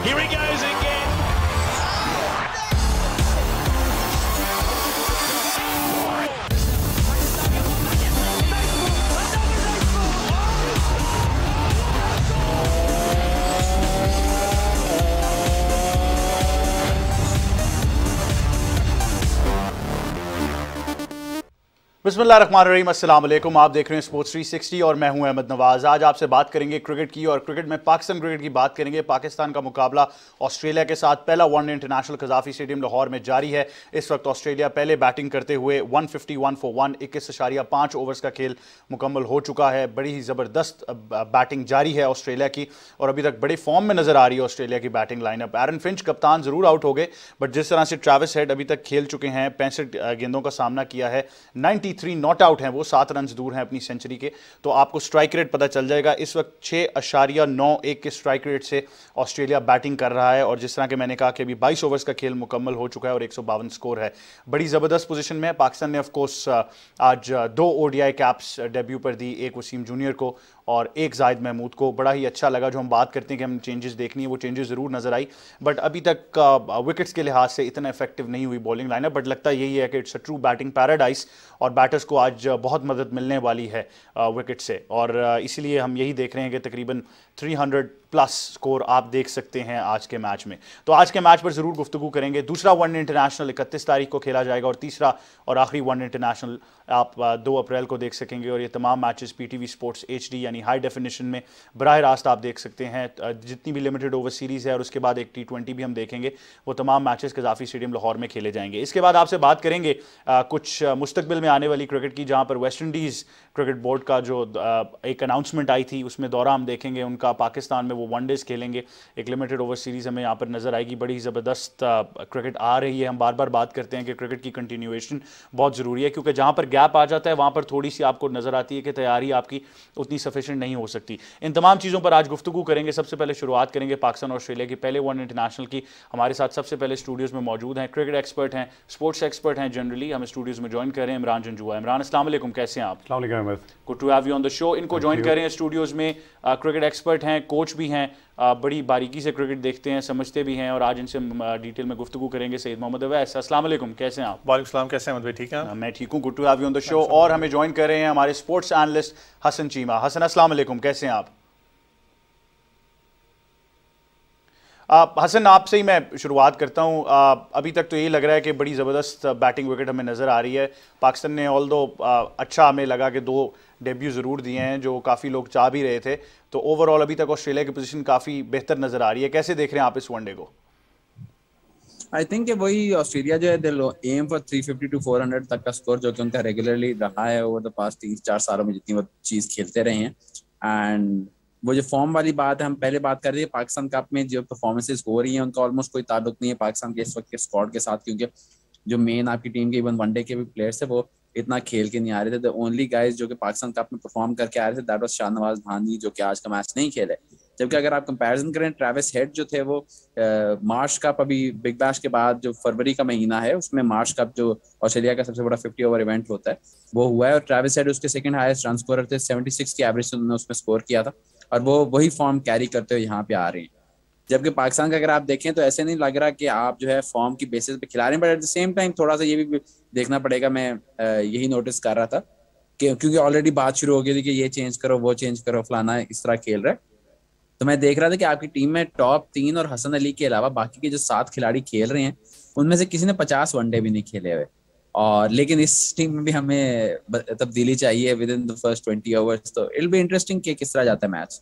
Here he goes again. बिस्मिल्लाहिर्रहमानिर्रहीम, अस्सलाम वालेकुम। आप देख रहे हैं स्पोर्ट्स 360 और मैं हूं अहमद नवाज। आज आपसे बात करेंगे क्रिकेट की, और क्रिकेट में पाकिस्तान क्रिकेट की बात करेंगे। पाकिस्तान का मुकाबला ऑस्ट्रेलिया के साथ पहला one day international Gaddafi stadium Lahore में जारी है। इस वक्त ऑस्ट्रेलिया पहले बैटिंग करते हुए 151 फॉर 1 21.5 ओवर्स का खेल मुकम्मल हो चुका है। बड़ी ही ज़बरदस्त बैटिंग जारी है ऑस्ट्रेलिया की, और अभी तक बड़े फॉर्म में नजर आ रही है ऑस्ट्रेलिया की बैटिंग लाइनअप। एरन फिंच कप्तान जरूर आउट हो गए, बट जिस तरह से ट्रैविस हेड अभी तक खेल चुके हैं, 65 गेंदों का सामना किया है, 93 नॉट आउट हैं, वो 7 रन दूर हैं अपनी सेंचुरी के। तो आपको स्ट्राइक रेट पता चल जाएगा। इस वक्त 6.91 के स्ट्राइक रेट से ऑस्ट्रेलिया बैटिंग कर रहा है, और जिस तरह के मैंने कहा कि अभी 22 ओवर्स का खेल मुकम्मल हो चुका है और 152 स्कोर है। बड़ी ज़बरदस्त पोजीशन में है पाकिस्तान ने। ऑफ कोर्स आज 2 ओडीआई कैप्स डेब्यू पर दी, एक वसीम जूनियर को और एक जाहिद महमूद को। बड़ा ही अच्छा लगा। जो हम बात करते हैं कि हम चेंजेस देखनी है, वो चेंजेस ज़रूर नजर आई, बट अभी तक विकेट्स के लिहाज से इतना इफेक्टिव नहीं हुई बॉलिंग लाइनअप। बट लगता यही है कि it's a true batting paradise, और बैटर्स को आज बहुत मदद मिलने वाली है विकेट से, और इसीलिए हम यही देख रहे हैं कि तकरीबन 300 प्लस स्कोर आप देख सकते हैं आज के मैच में। तो आज के मैच पर ज़रूर गुफ्तगू करेंगे। दूसरा वनडे इंटरनेशनल 31 तारीख को खेला जाएगा, और तीसरा और आखिरी वनडे इंटरनेशनल आप 2 अप्रैल को देख सकेंगे। और ये तमाम मैचेस पीटीवी स्पोर्ट्स HD यानी हाई डेफिनेशन में बराह रास्त आप देख सकते हैं। जितनी भी लिमिटेड ओवर सीरीज़ है, और उसके बाद एक T20 भी हम देखेंगे, वो तमाम मैचेस कजाफी स्टेडियम लाहौर में खेले जाएंगे। इसके बाद आपसे बात करेंगे कुछ मुस्तकबिल में आने वाली क्रिकेट की, जहाँ पर वेस्ट इंडीज़ क्रिकेट बोर्ड का जो एक अनाउंसमेंट आई थी, उसमें दौरा हम देखेंगे उनका। पाकिस्तान में वो वनडेज खेलेंगे, एक लिमिटेड ओवर सीरीज़ हमें यहाँ पर नज़र आएगी। बड़ी ज़बरदस्त क्रिकेट आ रही है। हम बार बार बात करते हैं कि क्रिकेट की कंटिन्यूएशन बहुत ज़रूरी है, क्योंकि जहाँ पर गैप आ जाता है वहाँ पर थोड़ी सी आपको नज़र आती है कि तैयारी आपकी उतनी सफिशिएंट नहीं हो सकती। इन तमाम चीज़ों पर आज गुफ्तगू करेंगे। सबसे पहले शुरुआत करेंगे पाकिस्तान और ऑस्ट्रेलिया की पहले वनडे इंटरनेशनल की। हमारे साथ सबसे पहले स्टूडियोज़ में मौजूद हैं, क्रिकेट एक्सपर्ट हैं, स्पोर्ट्स एक्सपर्ट हैं जनरली, हमें स्टूडियोज़ में ज्वाइन कर रहे हैं इमरान जंजुआ। इमरान, अस्सलाम वालेकुम, कैसे हैं आप? अस्सलाम वालेकुम Ahmad, good to have you on the show. इनको ज्वाइन कर रहे हैं स्टूडियोज़ में, क्रिकेट एक्सपर्ट हैं, कोच भी हैं, बड़ी बारीकी से क्रिकेट देखते हैं, समझते भी हैं, और आज इनसे डिटेल में गुफ्तगू करेंगे। सईद मोहम्मद अवैस, अस्सलाम वालेकुम, कैसे हैं आप? वालेकुम सलाम, कैसे हैं अहमद भाई? ठीक है, मैं ठीक हूँ, good to have you on the show. और हमें ज्वाइन कर रहे हैं हमारे स्पोर्ट्स एनालिस्ट हसन चीमा। हसन, अस्सलाम वालेकुम, कैसे हैं आप? हसन, आपसे ही मैं शुरुआत करता हूँ। अभी तक तो यही लग रहा है कि बड़ी ज़बरदस्त बैटिंग विकेट हमें नज़र आ रही है। पाकिस्तान ने ऑल दो अच्छा हमें लगा कि 2 डेब्यू ज़रूर दिए हैं, जो काफ़ी लोग चाह भी रहे थे। तो ओवरऑल अभी तक ऑस्ट्रेलिया की पोजीशन काफ़ी बेहतर नज़र आ रही है। कैसे देख रहे हैं आप इस वनडे को? आई थिंक वही ऑस्ट्रेलिया जो है दे एम फॉर 350 to 400 तक का स्कोर, जो कि उनका रेगुलरली रहा है ओवर द पास्ट 3-4 सालों में, जितनी वो चीज़ खेलते रहे हैं। एंड वो जो फॉर्म वाली बात है, हम पहले बात कर रहे हैं पाकिस्तान कप में जो परफॉर्मेंसेस हो रही हैं, उनका ऑलमोस्ट कोई ताल्लुक नहीं है पाकिस्तान के इस वक्त के स्क्वाड के साथ, क्योंकि जो मेन आपकी टीम के इवन वनडे के भी प्लेयर्स थे वो इतना खेल के नहीं आ रहे थे। द ओनली गाइज जो कि पाकिस्तान कप में परफॉर्म करके आ रहे थे, दैट वाज शाहनवाज धानी, जो कि आज का मैच नहीं खेले। जबकि अगर आप कंपैरिजन करें, ट्रैविस हेड जो थे वो मार्च कप, अभी बिग बैश के बाद जो फरवरी का महीना है, उसमें मार्च कप जो ऑस्ट्रेलिया का सबसे बड़ा 50 ओवर इवेंट होता है, वो हुआ है, और ट्रैविस हेड उसके सेकंड हाईएस्ट रन स्कोरर थे। 76 की एवरेज उन्होंने उसमें स्कोर किया था, और वो वही फॉर्म कैरी करते हुए यहाँ पे आ रहे हैं। जबकि पाकिस्तान का अगर आप देखें तो ऐसे नहीं लग रहा कि आप जो है फॉर्म की बेसिस पे खिला रहे हैं, but at the same time थोड़ा सा ये भी देखना पड़ेगा। मैं यही नोटिस कर रहा था कि क्योंकि ऑलरेडी बात शुरू हो गई थी कि ये चेंज करो, वो चेंज करो, फलाना इस तरह खेल रहा है, तो मैं देख रहा था कि आपकी टीम में टॉप 3 और हसन अली के अलावा बाकी के जो 7 खिलाड़ी खेल रहे हैं, उनमें से किसी ने 50 वनडे भी नहीं खेले हुए। और लेकिन इस टीम में भी हमें तब्दीली चाहिए with in the first 20 overs. तो इट विल बी इंटरेस्टिंग कि किस तरह जाता है मैच।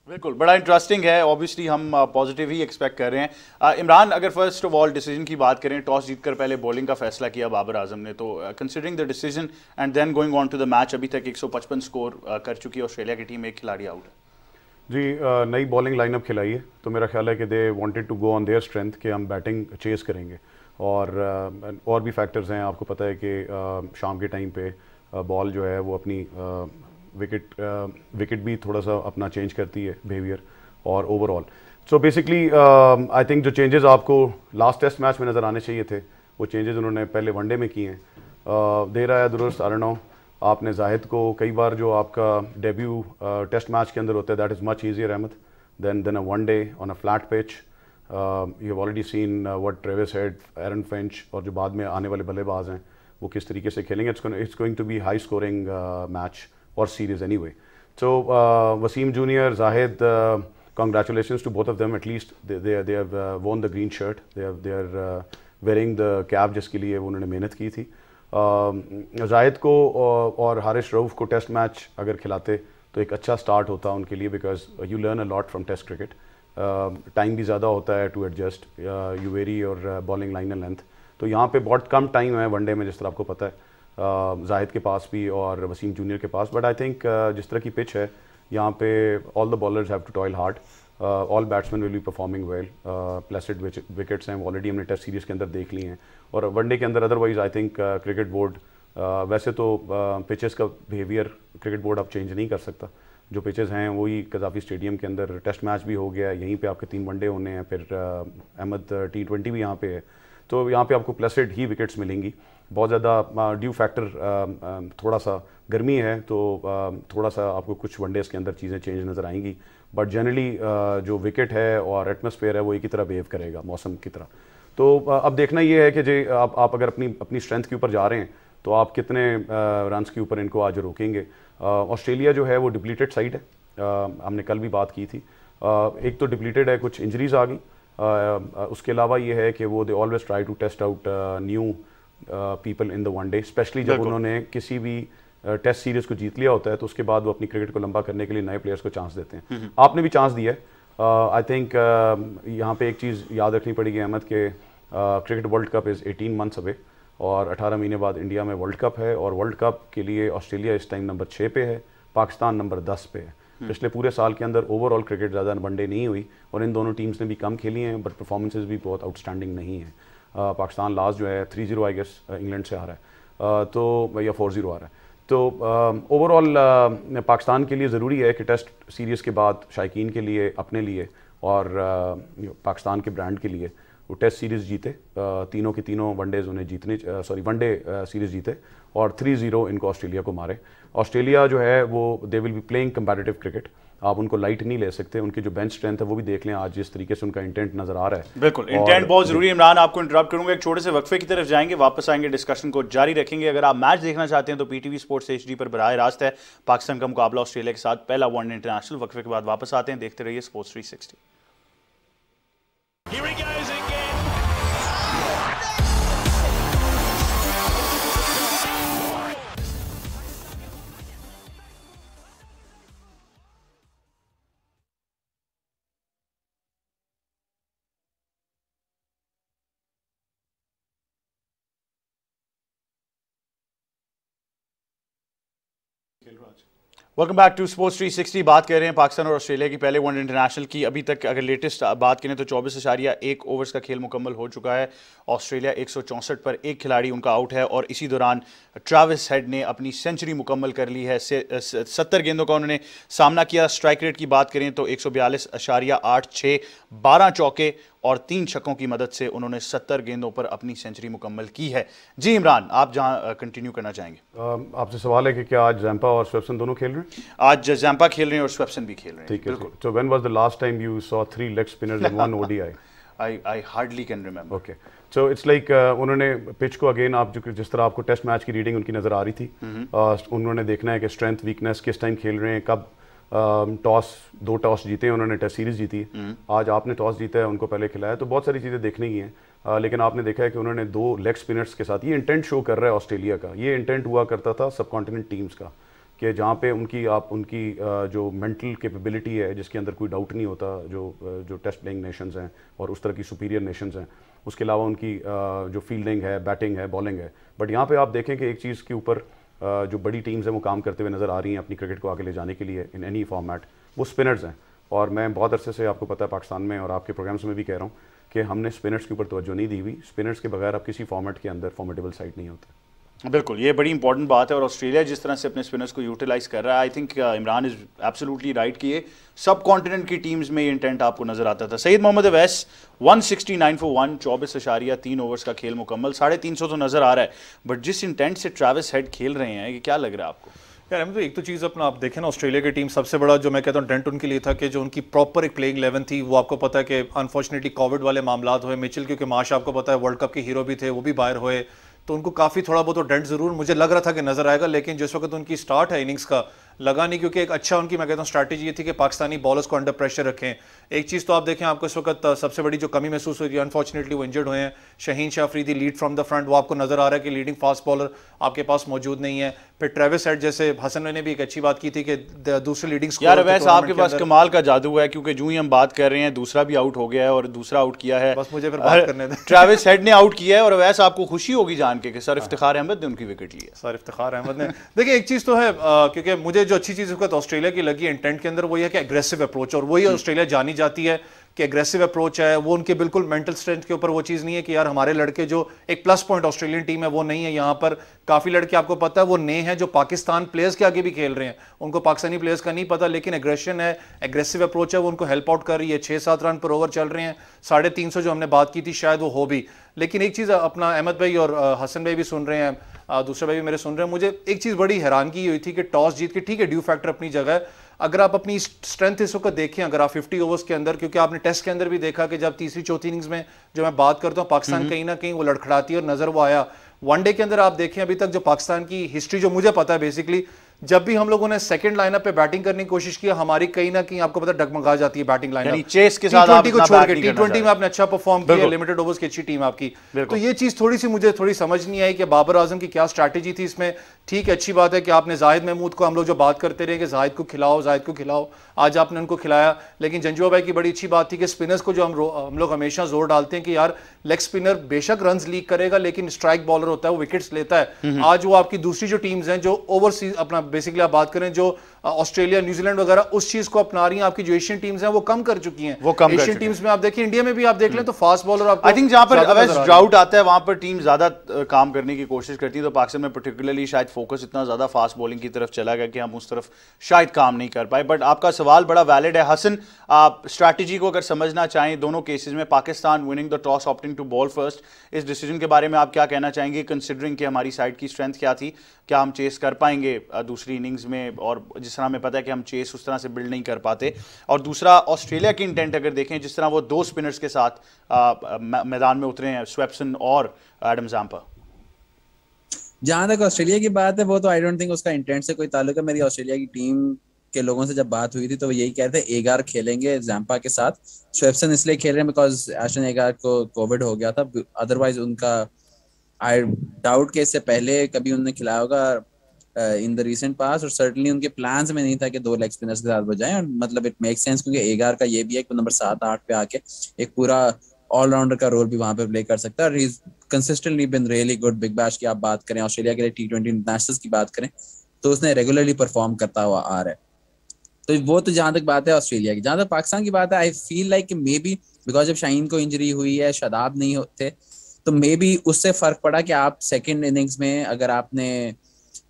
बिल्कुल, बड़ा इंटरेस्टिंग है। ऑब्वियसली हम पॉजिटिव ही एक्सपेक्ट कर रहे हैं। इमरान, अगर फर्स्ट ऑफ ऑल डिसीजन की बात करें, टॉस जीतकर पहले बॉलिंग का फैसला किया बाबर आजम ने, तो considering the decision and then going on to the match, अभी तक 155 स्कोर कर चुकी है ऑस्ट्रेलिया की टीम, एक खिलाड़ी आउट है जी। नई बॉलिंग लाइनअप खिलाई है, तो मेरा ख्याल है कि they wanted to go on their strength कि हम बैटिंग चेस करेंगे। और भी फैक्टर्स हैं, आपको पता है कि शाम के टाइम पे बॉल जो है वो अपनी विकेट भी थोड़ा सा अपना चेंज करती है बिहेवियर और overall. So basically I think जो चेंजेस आपको लास्ट टेस्ट मैच में नज़र आने चाहिए थे, वो चेंजेस उन्होंने पहले वनडे में किए हैं। दे रहा है दुरुस्त, आई डोंट नो, आपने जाहिद को कई बार जो आपका डेब्यू टेस्ट मैच के अंदर होता है, that is much easier Ahmad than a one day on a flat pitch. You have already seen what Travis Head, Aaron Finch और जो बाद में आने वाले बल्लेबाज हैं वो किस तरीके से खेलेंगे. It's going to be high scoring match और series anyway. So Wasim Junior, Zahid, congratulations to both of them. At least they have worn the green shirt. They are wearing the cap जिसके लिए उन्होंने मेहनत की थी. जाहिद को और हारिस रऊफ को टेस्ट मैच अगर खिलाते तो एक अच्छा स्टार्ट होता उनके लिए, because you learn a lot from test cricket. Time भी ज़्यादा होता है टू एडजस्ट, यू वेरी और बॉलिंग लाइन एंड लेंथ. तो यहाँ पे बहुत कम टाइम है वनडे में, जिस तरह आपको पता है जाहिद के पास भी और वसीम जूनियर के पास. बट आई थिंक जिस तरह की पिच है यहाँ पे all the bowlers have to toil hard. All batsman will be performing well. Placid wickets हैं ऑलरेडी हमने टेस्ट सीरीज़ के अंदर देख ली हैं और वनडे के अंदर. Otherwise I think cricket board वैसे तो पिचेस का बिहेवियर क्रिकेट बोर्ड अब चेंज नहीं कर सकता. जो पिचेस हैं वही कज़ाफ़ी स्टेडियम के अंदर टेस्ट मैच भी हो गया, यहीं पे आपके 3 वनडे होने हैं, फिर अहमद T20 भी यहाँ पे है. तो यहाँ पे आपको प्लेसिड ही विकेट्स मिलेंगी. बहुत ज़्यादा ड्यू फैक्टर थोड़ा सा गर्मी है तो थोड़ा सा आपको कुछ वनडेज़ के अंदर चीज़ें चेंज नज़र आएंगी. बट जनरली जो विकेट है और एटमॉस्फेयर है वो एक ही तरह बिहेव करेगा मौसम की तरह. तो अब देखना ये है कि जी आप अगर अपनी स्ट्रेंथ के ऊपर जा रहे हैं तो आप कितने रन्स के ऊपर इनको आज रोकेंगे. ऑस्ट्रेलिया जो है वो डिप्लीटेड साइड है, हमने कल भी बात की थी. एक तो डिप्लीटेड है, कुछ इंजरीज आ गई. उसके अलावा ये है कि वो they always try to test out new people in the one day, especially जब उन्होंने किसी भी टेस्ट सीरीज को जीत लिया होता है तो उसके बाद वो अपनी क्रिकेट को लंबा करने के लिए नए प्लेयर्स को चांस देते हैं. आपने भी चांस दिया है. आई थिंक यहाँ पे एक चीज़ याद रखनी पड़ेगी अहमद के cricket world cup is 18 months away और 18 महीने बाद इंडिया में वर्ल्ड कप है. और वर्ल्ड कप के लिए ऑस्ट्रेलिया इस टाइम नंबर 6 पे है, पाकिस्तान नंबर 10 पे है. पिछले पूरे साल के अंदर ओवरऑल क्रिकेट ज़्यादा वनडे नहीं हुई और इन दोनों टीम्स ने भी कम खेली हैं, बट परफॉर्मेंसेज भी बहुत आउटस्टैंडिंग नहीं है. पाकिस्तान लास्ट जो है 3-0 आई गेस इंग्लैंड से आ रहा है, तो या 4-0 आ रहा है. तो ओवरऑल पाकिस्तान के लिए ज़रूरी है कि टेस्ट सीरीज़ के बाद शायकीन के लिए, अपने लिए और पाकिस्तान के ब्रांड के लिए वो टेस्ट सीरीज़ जीते. तीनों के तीनों वनडेज़ उन्हें जीतने, वनडे सीरीज़ जीते और 3-0 इनको ऑस्ट्रेलिया को मारे. ऑस्ट्रेलिया जो है वो they will be playing competitive cricket. आप उनको लाइट नहीं ले सकते. उनकी जो बेंच स्ट्रेंथ है वो भी देख लें आज जिस तरीके से उनका इंटेंट नजर आ रहा है. बिल्कुल इंटेंट बहुत जरूरी है. इमरान आपको इंटरप्ट करूंगा, एक छोटे से वक्फे की तरफ जाएंगे, वापस आएंगे, डिस्कशन को जारी रखेंगे. अगर आप मैच देखना चाहते हैं तो PTV स्पोर्ट्स HD पर बराह रास्त है पाकिस्तान का मुकाबला ऑस्ट्रेलिया के साथ, पहला वनडे इंटरनेशनल. वक्फे के बाद वापस आते हैं, देखते रहिए sports 360. Welcome back to sports 360. बात कर रहे हैं पाकिस्तान और ऑस्ट्रेलिया की पहले वनडे इंटरनेशनल की. अभी तक अगर लेटेस्ट बात करें तो 24.1 ओवर्स का खेल मुकम्मल हो चुका है. ऑस्ट्रेलिया 164 पर एक खिलाड़ी उनका आउट है और इसी दौरान ट्रेविस हेड ने अपनी सेंचुरी मुकम्मल कर ली है. 70 गेंदों का उन्होंने सामना किया. स्ट्राइक रेट की बात करें तो 142.86, 12 चौके और 3 छक्कों की मदद से उन्होंने 70 गेंदों पर अपनी सेंचुरी मुकम्मल की है. जी इमरान, आप जहां कंटिन्यू करना चाहेंगे. आपसे सवाल है कि क्या आज जैम्पा और स्वेप्सन दोनों खेल रहे हैं? आज जैम्पा खेल रहे हैं और स्वेप्सन भी खेल रहे हैं. ठीक है. तो when was the last time you saw 3 leg spinners in one ODI? I hardly can remember. Okay. So it's like उन्होंने पिच को अगेन, आप जिस तरह आपको टेस्ट मैच की रीडिंग उनकी नज़र आ रही थी, उन्होंने देखना है कि स्ट्रेंथ वीकनेस किस टाइम खेल रहे हैं, कब दो टॉस जीते हैं उन्होंने, टेस्ट सीरीज जीती है. आज आपने टॉस जीता है, उनको पहले खिलाया, तो बहुत सारी चीज़ें देखने की हैं. लेकिन आपने देखा है कि उन्होंने 2 लेग स्पिनर्स के साथ, ये इंटेंट शो कर रहा है ऑस्ट्रेलिया का. ये इंटेंट हुआ करता था सब कॉन्टिनेंट टीम्स का कि जहाँ पे उनकी जो मेंटल कैपेबिलिटी है जिसके अंदर कोई डाउट नहीं होता, जो टेस्ट प्लेइंग नेशंस हैं और उस तरह की सुपीरियर नेशंस हैं, उसके अलावा उनकी जो फील्डिंग है, बैटिंग है, बॉलिंग है. बट यहाँ पे आप देखें कि एक चीज़ के ऊपर जो बड़ी टीम्स हैं वो काम करते हुए नज़र आ रही हैं अपनी क्रिकेट को आगे ले जाने के लिए इन एनी फॉर्मेट, वो स्पिनर्स हैं. और मैं बहुत अरसे से, आपको पता है, पाकिस्तान में और आपके प्रोग्राम्स में भी कह रहा हूँ कि हमने स्पिनर्स के ऊपर तवज्जो नहीं दी हुई. स्पिनर्स के बगैर आप किसी फॉर्मेट के अंदर फॉर्मेटेबल साइड नहीं होते. बिल्कुल, ये बड़ी इंपॉर्टेंट बात है. और ऑस्ट्रेलिया जिस तरह से अपने स्पिनर्स को यूटिलाइज कर रहा है, I think Imran is absolutely right कि ये सब कॉन्टिनेंट की टीम्स में ये इंटेंट आपको नजर आता था. सईद मोहम्मद अवैस 169 for 1, 24.3 ओवर्स का खेल मुकम्मल. 350 तो नजर आ रहा है, बट जिस इंटेंट से ट्रेविस हेड खेल रहे हैं, ये क्या लग रहा है आपको? यार तो एक तो चीज़ अपना आप देखें ना, ऑस्ट्रेलिया की टीम सबसे बड़ा जो मैं कहता हूँ डेंट उनके लिए था कि जो उनकी प्रॉपर एक प्लेइंग 11 थी, वो आपको पता है कि अनफॉर्चुनेटली कोविड वाले मामला हुए। मिचेल क्योंकि माश आपको पता है वर्ल्ड कप के हीरो भी थे, वो भी बाहर हुए, तो उनको काफ़ी थोड़ा बहुत डेंट ज़रूर मुझे लग रहा था कि नजर आएगा। लेकिन जिस वक्त उनकी स्टार्ट है इनिंग्स का, लगा नहीं, क्योंकि एक अच्छा उनकी मैं कहता हूँ स्ट्रैटेजी ये थी कि पाकिस्तानी बॉलर्स को अंडर प्रेशर रखें। एक चीज़ तो आप देखें, आपको इस वक्त सबसे बड़ी जो कमी महसूस हुई थी, अनफॉर्चुनेटली वो इंजर्ड हुए हैं। Shaheen Shah Afridi lead from the front, वो आपको नजर आ रहा है कि लीडिंग फास्ट बॉलर आपके पास मौजूद नहीं है। फिर ट्रेविस हेड, जैसे हसन ने भी एक अच्छी बात की थी कि दूसरे लीडिंग यार वैसे आपके पास कमाल का जादू है, क्योंकि जो ही हम बात कर रहे हैं दूसरा भी आउट हो गया है और दूसरा आउट किया है। बस मुझे फिर बात करने दें। ट्रेविस हेड ने आउट किया है और वैसे आपको खुशी होगी जान के कि सर इफ्तिखार अहमद ने उनकी विकेट ली है। सर इफ्तिखार अहमद ने देखिए एक चीज़ तो है, क्योंकि मुझे जो अच्छी चीज़ ऑस्ट्रेलिया की लगी इंटेंट के अंदर, वो ये है कि एग्रेसिव अप्रोच, और वही ऑस्ट्रेलिया जानी जाती है कि एग्रेसिव अप्रोच है। वो उनके बिल्कुल मेंटल स्ट्रेंथ के ऊपर वो चीज़ नहीं है कि यार हमारे लड़के, जो एक प्लस पॉइंट ऑस्ट्रेलियन टीम है वो नहीं है यहाँ पर। काफ़ी लड़के आपको पता है वो नए हैं जो पाकिस्तान प्लेयर्स के आगे भी खेल रहे हैं, उनको पाकिस्तानी प्लेयर्स का नहीं पता, लेकिन एग्रेशन है, एग्रेसिव अप्रोच है, वो उनको हेल्प आउट कर रही है। 6-7 रन पर ओवर चल रहे हैं, 350 जो हमने बात की थी शायद वो हो भी। लेकिन एक चीज़ अपना अहमद भाई और हसन भाई भी सुन रहे हैं, दूसरे भाई भी मेरे सुन रहे हैं, मुझे एक चीज़ बड़ी हैरानगी हुई थी कि टॉस जीत के, ठीक है ड्यू फैक्टर अपनी जगह है, अगर आप अपनी स्ट्रेंथ इस वक्त देखें, अगर आप 50 ओवर्स के अंदर, क्योंकि आपने टेस्ट के अंदर भी देखा कि जब तीसरी चौथी इनिंग्स में जो मैं बात करता हूं पाकिस्तान कहीं ना कहीं वो लड़खड़ाती है और नजर वो आया। वनडे के अंदर आप देखें अभी तक जो पाकिस्तान की हिस्ट्री जो मुझे पता है, बेसिकली जब भी हम लोगों ने सेकंड लाइनअप पे बैटिंग करने की कोशिश की, हमारी कहीं ना कहीं आपको पता डगमगा जाती है बैटिंग लाइनअप। यानी चेस के साथ आप को छोड़ के टी20 में आपने अच्छा परफॉर्म किया, लिमिटेड ओवर्स की अच्छी टीम आपकी, तो ये चीज थोड़ी सी मुझे थोड़ी समझ नहीं आई कि बाबर आजम की क्या स्ट्रैटेजी थी इसमें। ठीक है, अच्छी बात है कि आपने जाहिद महमूद को, हम लोग जो बात करते रहे कि जाहिद को खिलाओ, जाहिद को खिलाओ, आज आपने उनको खिलाया। लेकिन जंजुआ भाई की बड़ी अच्छी बात थी कि स्पिनर्स को जो हम लोग हमेशा जोर डालते हैं कि यार लेग स्पिनर बेशक रन लीक करेगा लेकिन स्ट्राइक बॉलर होता है, वो विकेट्स लेता है। आज वो आपकी दूसरी जो टीम्स हैं जो ओवरसीज अपना बेसिकली आप बात करें, जो ऑस्ट्रेलिया न्यूजीलैंड वगैरह उस चीज को अपना रही हैं, आपकी जो एशियन टीम्स हैं वो कम कर चुकी हैं। वो कम एशियन टीम्स में आप देखिए, इंडिया में भी आप देख लें तो फास्ट बॉलर आपको आई थिंक जहां पर ड्राउट आता है वहां पर टीम ज्यादा काम करने की कोशिश करती है, तो पाकिस्तान में पर्टिकुलरली शायद फोकस इतना ज्यादा फास्ट बॉलिंग की तरफ चला गया कि हम उस तरफ शायद काम नहीं कर पाए। बट आपका सवाल बड़ा वैलिड है हसन। आप स्ट्रैटेजी को अगर समझना चाहें दोनों केसेस में, Pakistan winning the toss opting to bowl first, इस डिसीजन के बारे में आप क्या कहना चाहेंगे, कंसिडरिंग कि हमारी साइड की स्ट्रेंथ क्या थी? क्या हम चेस कर पाएंगे दूसरी इनिंग्स में? और जिस तरह हमें पता है कि हम चेस उस तरह से बिल्ड नहीं कर पाते। और दूसरा, ऑस्ट्रेलिया की इंटेंट अगर देखें, जिस तरह वो 2 स्पिनर्स के साथ मैदान में उतरे हैं, स्वेप्सन और एडम जैम्पा। जहां तक ऑस्ट्रेलिया की बात है, वो तो आई डोंट थिंक उसका इंटेंट से कोई ताल्लुक है। मेरी ऑस्ट्रेलिया की टीम के लोगों से जब बात हुई थी तो वो यही कह रहे थे एगार खेलेंगे जैम्पा के साथ, स्वेप्सन इसलिए खेल रहे हैं बिकॉज एशन एगार को कोविड हो गया था, अदरवाइज उनका आई डाउट के इससे पहले कभी उन्होंने खिलाया होगा इन द रीसेंट पास, और सर्टनली उनके प्लान्स में नहीं था कि 2 लेग स्पिनर्स के साथ बजाएं। और मतलब इट मेक सेंस, क्योंकि एगार का ये भी है कि नंबर 7-8 पे आके एक पूरा ऑलराउंडर का रोल भी वहां पे प्ले कर सकता है, और he is consistently been really good. Big Bash की आप बात करें, ऑस्ट्रेलिया के लिए T20 इंटरनेशनल्स की बात करें, तो उसने रेगुलरली परफॉर्म करता हुआ आ रहा है। तो वो तो जहां तक बात है ऑस्ट्रेलिया की। जहां तक पाकिस्तान की बात है, I feel like may be because जब शाहीन को इंजरी हुई है, शादाब नहीं होते, तो मे बी उससे फर्क पड़ा कि आप सेकंड इनिंग्स में अगर आपने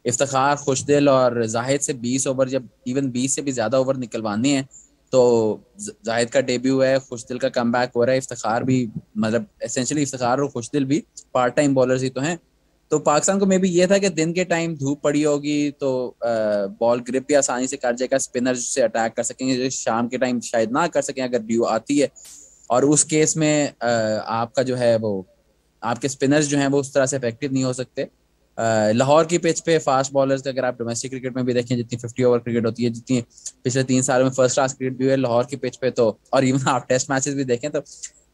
इफ्तिखार, खुशदिल और जाहिद से 20 ओवर, जब इवन 20 से भी ज्यादा ओवर निकलवाने हैं, तो जाहिद का डेब्यू है, खुशदिल का कमबैक हो रहा है, इफ्तिखार भी, मतलब एसेंशियली इफ्तिखार और खुशदिल भी पार्ट टाइम बॉलर्स ही तो हैं। तो पाकिस्तान को मे बी ये था कि दिन के टाइम धूप पड़ी होगी तो बॉल ग्रिप भी आसानी से कर जाएगा, स्पिनर से अटैक कर सकेंगे, जो शाम के टाइम शायद ना कर सकें अगर ड्यू आती है। और उस केस में आपका जो है वो, आपके स्पिनर्स जो हैं वो उस तरह से इफेक्टिव नहीं हो सकते। लाहौर की पिच पे फास्ट बॉलर्स का अगर आप डोमेस्टिक क्रिकेट में भी देखें, जितनी 50 ओवर क्रिकेट होती है, जितनी पिछले 3 सालों में फर्स्ट क्लास क्रिकेट भी हुई है लाहौर की पिच पे, तो और इवन आप टेस्ट मैचेस भी देखें तो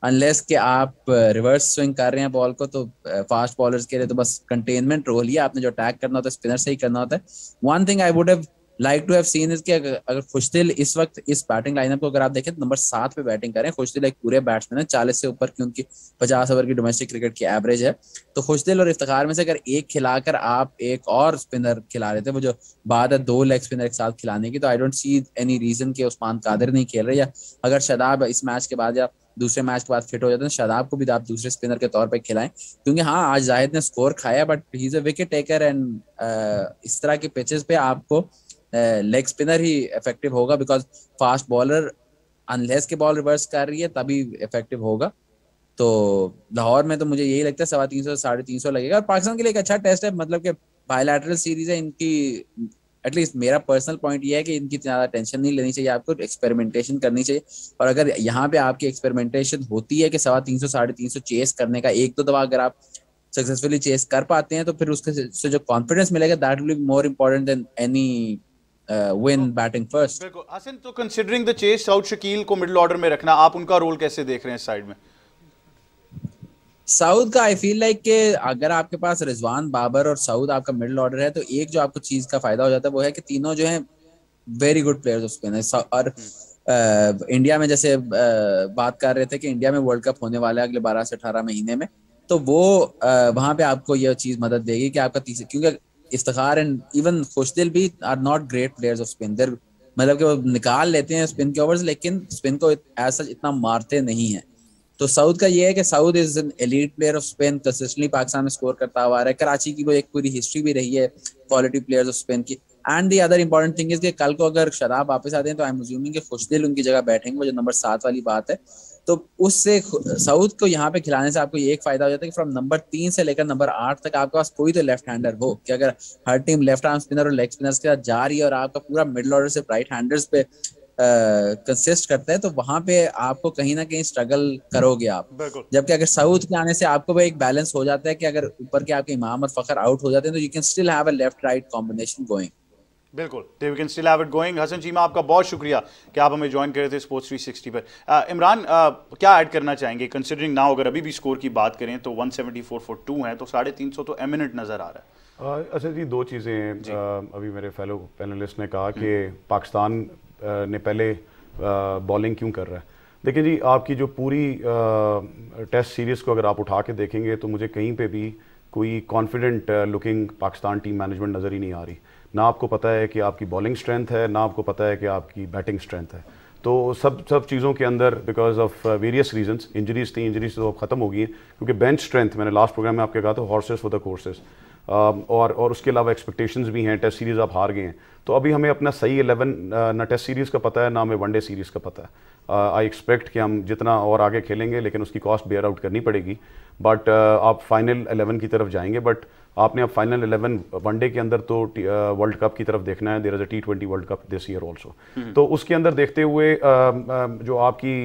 अनलेस कि आप रिवर्स स्विंग कर रहे हैं बॉल को, तो फास्ट बॉलर्स के लिए तो बस कंटेनमेंट रोल ही है। आपने जो अटैक करना होता है स्पिनर से ही करना होता है। One thing I would have like to have seen is कि अगर खुशदिल इस वक्त इस बैटिंग लाइनअप को अगर आप देखें तो नंबर 7 पे बैटिंग करें। खुशदिल एक पूरे बैट्समैन है, 40 से ऊपर की उनकी 50 ओवर की डोमेस्टिक क्रिकेट की एवरेज है। तो खुशदिल और इफ्तिखार में से अगर एक खिलाकर आप एक और स्पिनर खिला रहे थे, वो जो बात है 2 लेग स्पिनर एक साथ खिलाने की, तो I don't see any reason कि उस्मान कादिर नहीं खेल रहे, या अगर शादाब इस मैच के बाद या दूसरे मैच के बाद फिट हो जाते हैं, शादाब को भी आप दूसरे स्पिनर के तौर पे खिलाएं। क्योंकि हाँ, आज जाहिद ने स्कोर खाया, but he is a wicket taker, and इस तरह के पिचेस पे आपको लेग स्पिनर ही इफेक्टिव होगा, बिकॉज फास्ट बॉलर अनलेस के बॉल रिवर्स कर रही है तभी इफेक्टिव होगा। तो लाहौर में तो मुझे यही लगता है 350 से 350 लगेगा। और पाकिस्तान के लिए एक अच्छा टेस्ट है, मतलब कि बायलैटरल सीरीज है इनकी, एटलीस्ट मेरा पर्सनल पॉइंट ये है कि इनकी ज्यादा टेंशन नहीं लेनी चाहिए, आपको एक्सपेरिमेंटेशन करनी चाहिए। और अगर यहाँ पे आपकी एक्सपेरिमेंटेशन होती है कि 350 350 चेस करने का, एक दो दफा अगर आप सक्सेसफुली चेस कर पाते हैं तो फिर उसके से जो कॉन्फिडेंस मिलेगा that will be more important than any win batting first. बिल्कुल हसन, तो considering the chase, Saud Shakeel को मिडिल ऑर्डर में रखना, आप उनका रोल कैसे देख रहे हैं इस साइड में? साउथ का आई फील लाइक कि अगर आपके पास रिजवान, बाबर और साउथ आपका मिडिल ऑर्डर है तो एक जो आपको चीज का फायदा हो जाता है वो है कि तीनों जो है very good players of spin है। और इंडिया में जैसे बात कर रहे थे कि इंडिया में वर्ल्ड कप होने वाला है अगले 12 से 18 महीने में, तो वो वहां पे आपको ये चीज मदद देगी कि आपका तीसरे, क्योंकि इफ्तिखार एंड इवन खुशदिल भी are not great players of spin, there मतलब कि वो निकाल लेते हैं स्पिन के ओवर्स लेकिन स्पिन को ऐसा इतना मारते नहीं है। तो साउथ का ये है कि south is an elite player off spin, consistently Pakistan में स्कोर करता हुआ आ रहा है। कराची की वो एक पूरी हिस्ट्री भी रही है क्वालिटी प्लेयर्स ऑफ स्पिन की। And the other important thing is कि कल को अगर शराब वापस आते हैं तो आई एम अज्यूमिंग कि खुशदिल उनकी जगह बैठेंगे, वो जो नंबर 7 वाली बात है। तो उससे साउथ को यहाँ पे खिलाने से आपको ये एक फायदा हो जाता है कि फ्रॉम नंबर 3 से लेकर नंबर 8 तक आपके पास कोई तो लेफ्ट हैंडर हो, कि अगर हर टीम लेफ्ट आर्म स्पिनर और लेग स्पिनर्स के साथ जा रही है और आपका पूरा मिडिल ऑर्डर से राइट हैंडर्स पे कंसिस्ट करता है तो वहां पे आपको कहीं ना कहीं स्ट्रगल करोगे आप। जबकि अगर साउथ के आने से आपको वो एक बैलेंस हो जाता है कि अगर ऊपर के आपके इमाम और फखर आउट हो जाते हैं तो you can still have a left right combination going. बिल्कुल, we can still have it going. Hassan Cheema, आपका बहुत शुक्रिया कि आप हमें ज्वाइन कर रहे थे स्पोर्ट्स 360 पर। इमरान, क्या ऐड करना चाहेंगे कंसिडरिंग नाउ अगर अभी भी स्कोर की बात करें तो 174 फॉर 2 है, तो 350 तो एमिनेंट नजर आ रहा है। अच्छा जी, दो चीज़ें हैं। अभी मेरे फेलो पैनलिस्ट ने कहा कि पाकिस्तान ने पहले बॉलिंग क्यों कर रहा है। देखिए जी, आपकी जो पूरी टेस्ट सीरीज़ को अगर आप उठा के देखेंगे तो मुझे कहीं पे भी कोई confident looking Pakistan team management नज़र ही नहीं आ रही। ना आपको पता है कि आपकी बॉलिंग स्ट्रेंथ है, ना आपको पता है कि आपकी बैटिंग स्ट्रेंथ है। तो सब चीज़ों के अंदर because of various reasons, injuries थी, इंजरीज तो ख़त्म हो गई हैं क्योंकि बेंच स्ट्रेंथ, मैंने लास्ट प्रोग्राम में आपके कहा था, हॉर्सेस फॉर द कोर्सेस। और उसके अलावा एक्सपेक्टेशंस भी हैं। टेस्ट सीरीज़ आप हार गए हैं तो अभी हमें अपना सही 11 ना टेस्ट सीरीज़ का पता है, ना हमें वनडे सीरीज़ का पता है। आई एक्सपेक्ट कि हम जितना और आगे खेलेंगे लेकिन उसकी कॉस्ट बेयर आउट करनी पड़ेगी। बट आप फाइनल 11 की तरफ जाएंगे, बट आपने अब फाइनल 11 वनडे के अंदर तो वर्ल्ड कप की तरफ देखना है। There is a T20 world cup this year also. तो उसके अंदर देखते हुए जो आपकी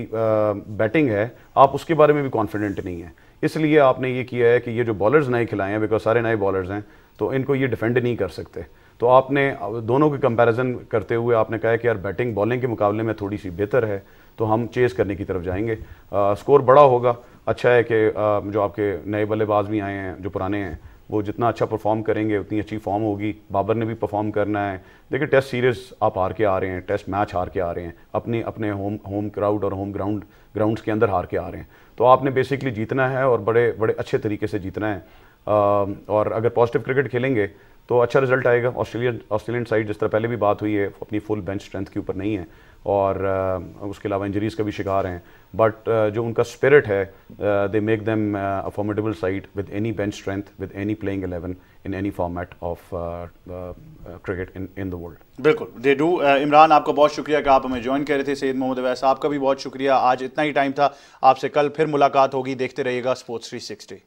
बैटिंग है आप उसके बारे में भी कॉन्फिडेंट नहीं है, इसलिए आपने ये किया है कि ये जो बॉलर्स नए खिलाए हैं, बिकॉज सारे नए बॉलर्स हैं तो इनको ये डिफेंड नहीं कर सकते, तो आपने दोनों की कंपैरिजन करते हुए आपने कहा कि यार बैटिंग बॉलिंग के मुकाबले में थोड़ी सी बेहतर है तो हम चेस करने की तरफ जाएंगे। स्कोर बड़ा होगा। अच्छा है कि जो आपके नए बल्लेबाज भी आए हैं, जो पुराने हैं, वो जितना अच्छा परफॉर्म करेंगे उतनी अच्छी फॉर्म होगी। बाबर ने भी परफॉर्म करना है। देखिए, टेस्ट सीरीज़ आप हार के आ रहे हैं, टेस्ट मैच हार के आ रहे हैं, अपने होम क्राउड और होम ग्राउंड्स के अंदर हार के आ रहे हैं, तो आपने बेसिकली जीतना है और बड़े बड़े अच्छे तरीके से जीतना है। और अगर पॉजिटिव क्रिकेट खेलेंगे तो अच्छा रिजल्ट आएगा। ऑस्ट्रेलियन साइड, जिस तरह पहले भी बात हुई है, अपनी फुल बेंच स्ट्रेंथ के ऊपर नहीं है और उसके अलावा इंजरीज़ का भी शिकार हैं, बट जो उनका स्पिरिट है, they make them a formidable side with any bench strength, with any playing 11 in any format of cricket in the world. बिल्कुल, दे डू। इमरान, आपका बहुत शुक्रिया कि आप हमें ज्वाइन कर रहे थे। सैयद मोहम्मद अवैस, आपका भी बहुत शुक्रिया। आज इतना ही टाइम था, आपसे कल फिर मुलाकात होगी। देखते रहिएगा स्पोर्ट्स 360।